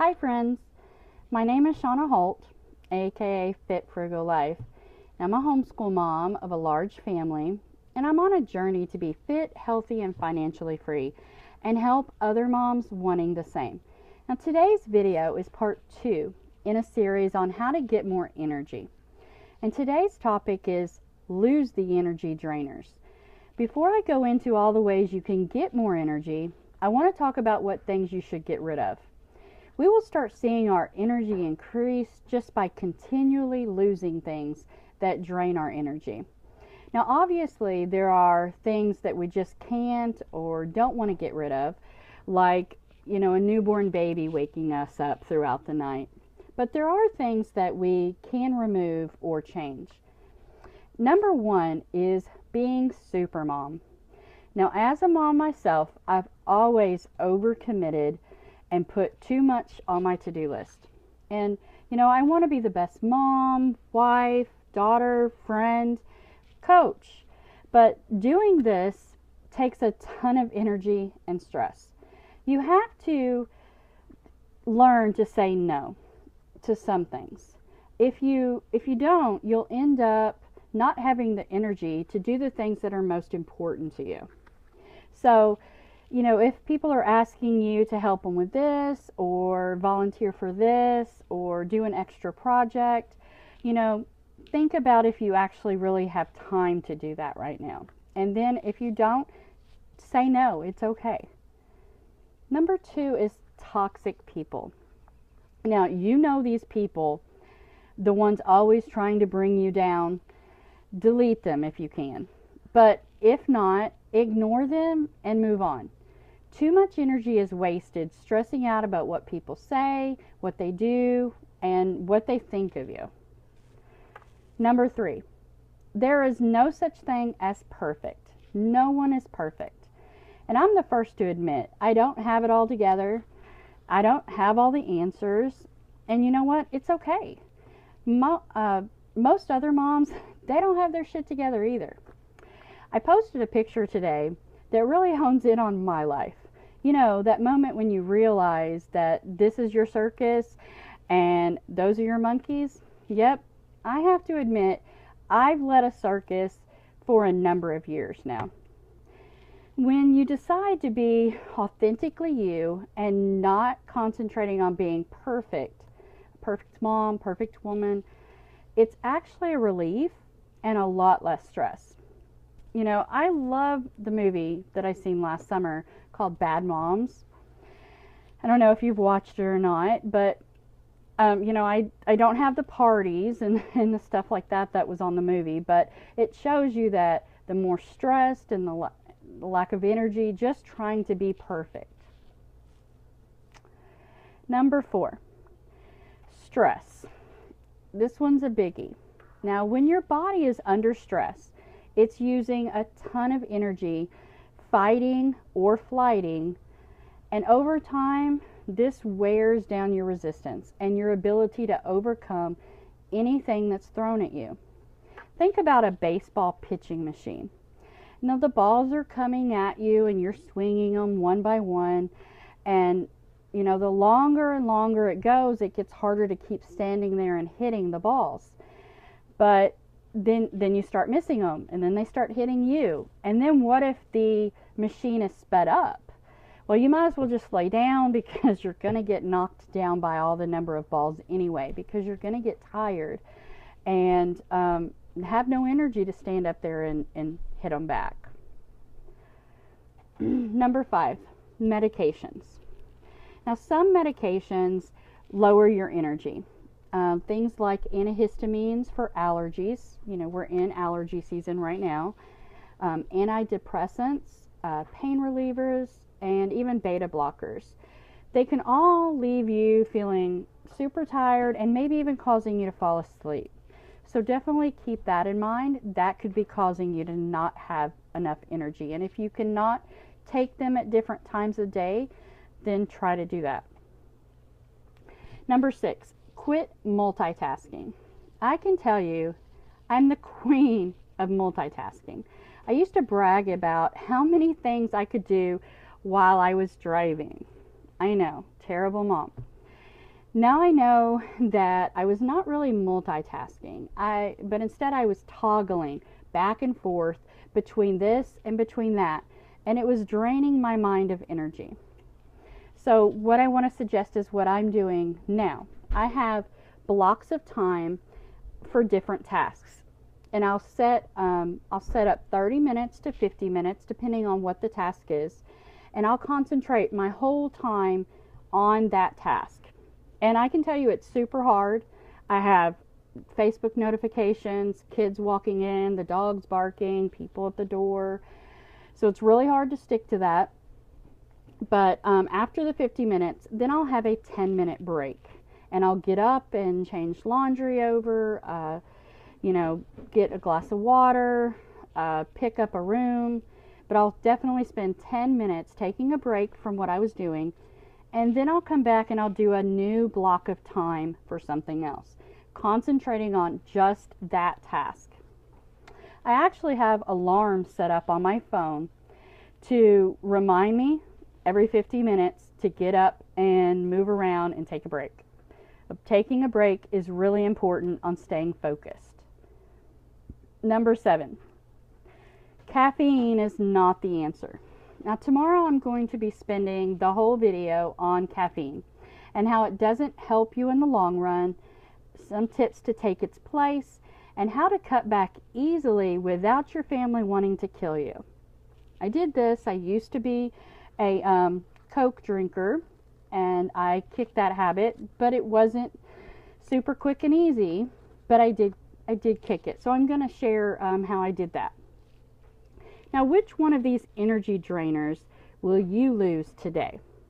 Hi friends, my name is Shauna Holt, aka Fit Frugal Life. I'm a homeschool mom of a large family, and I'm on a journey to be fit, healthy, and financially free, and help other moms wanting the same. Now today's video is part 2 in a series on how to get more energy. And today's topic is lose the energy drainers. Before I go into all the ways you can get more energy, I want to talk about what things you should get rid of. We will start seeing our energy increase just by continually losing things that drain our energy. Now, obviously, there are things that we just can't or don't want to get rid of, like, a newborn baby waking us up throughout the night. But there are things that we can remove or change. Number 1 is being Supermom. Now, as a mom myself, I've always overcommitted and put too much on my to-do list. And, I want to be the best mom, wife, daughter, friend, coach. But doing this takes a ton of energy and stress. You have to learn to say no to some things. If you don't, you'll end up not having the energy to do the things that are most important to you. So, if people are asking you to help them with this or volunteer for this or do an extra project, think about if you actually really have time to do that right now. And then if you don't, say no, it's okay. Number 2 is toxic people. Now, these people, the ones always trying to bring you down, delete them if you can. But if not, ignore them and move on. Too much energy is wasted stressing out about what people say, what they do, and what they think of you. Number 3, there is no such thing as perfect. No one is perfect. And I'm the first to admit, I don't have it all together. I don't have all the answers. And you know what? It's okay. Most other moms, they don't have their shit together either. I posted a picture today that really hones in on my life. That moment when you realize that this is your circus and those are your monkeys. Yep, I have to admit, I've led a circus for a number of years now. When you decide to be authentically you and not concentrating on being perfect mom, perfect woman, it's actually a relief and a lot less stress. I love the movie that I seen last summer called Bad Moms. I don't know if you've watched it or not, but I don't have the parties and the stuff like that was on the movie, but it shows you that the more stressed and the lack of energy, just trying to be perfect. Number 4, stress. This one's a biggie. Now, when your body is under stress, it's using a ton of energy fighting or flighting, and over time, this wears down your resistance and your ability to overcome anything that's thrown at you. Think about a baseball pitching machine. Now, the balls are coming at you and you're swinging them one by one, and the longer and longer it goes, it gets harder to keep standing there and hitting the balls. But then you start missing them, and then they start hitting you. And then what if the machine is sped up? Well, you might as well just lay down, because you're going to get knocked down by all the number of balls anyway, because you're going to get tired and have no energy to stand up there and hit them back. Number 5, medications. Now, some medications lower your energy. Things like antihistamines for allergies. We're in allergy season right now. Antidepressants, pain relievers, and even beta blockers. They can all leave you feeling super tired and maybe even causing you to fall asleep. So definitely keep that in mind. That could be causing you to not have enough energy. And if you cannot take them at different times of day, then try to do that. Number 6, quit multitasking. I can tell you, I'm the queen of multitasking. I used to brag about how many things I could do while I was driving. I know, terrible mom. Now I know that I was not really multitasking, but instead I was toggling back and forth between this and between that, and it was draining my mind of energy. So what I want to suggest is what I'm doing now. I have blocks of time for different tasks, and I'll set up 30 minutes to 50 minutes depending on what the task is, and I'll concentrate my whole time on that task. And I can tell you it's super hard. I have Facebook notifications, kids walking in, the dogs barking, people at the door. So it's really hard to stick to that. But after the 50 minutes, then I'll have a 10-minute break. And I'll get up and change laundry over, get a glass of water, pick up a room. But I'll definitely spend 10 minutes taking a break from what I was doing, and then I'll come back and I'll do a new block of time for something else, concentrating on just that task. I actually have alarms set up on my phone to remind me every 50 minutes to get up and move around and take a break. Taking a break is really important on staying focused. Number 7, caffeine is not the answer. Now tomorrow I'm going to be spending the whole video on caffeine and how it doesn't help you in the long run, some tips to take its place, and how to cut back easily without your family wanting to kill you. I did this. I used to be a Coke drinker, and I kicked that habit, but it wasn't super quick and easy, but I did kick it. So I'm going to share how I did that. Now, which one of these energy drainers will you lose today?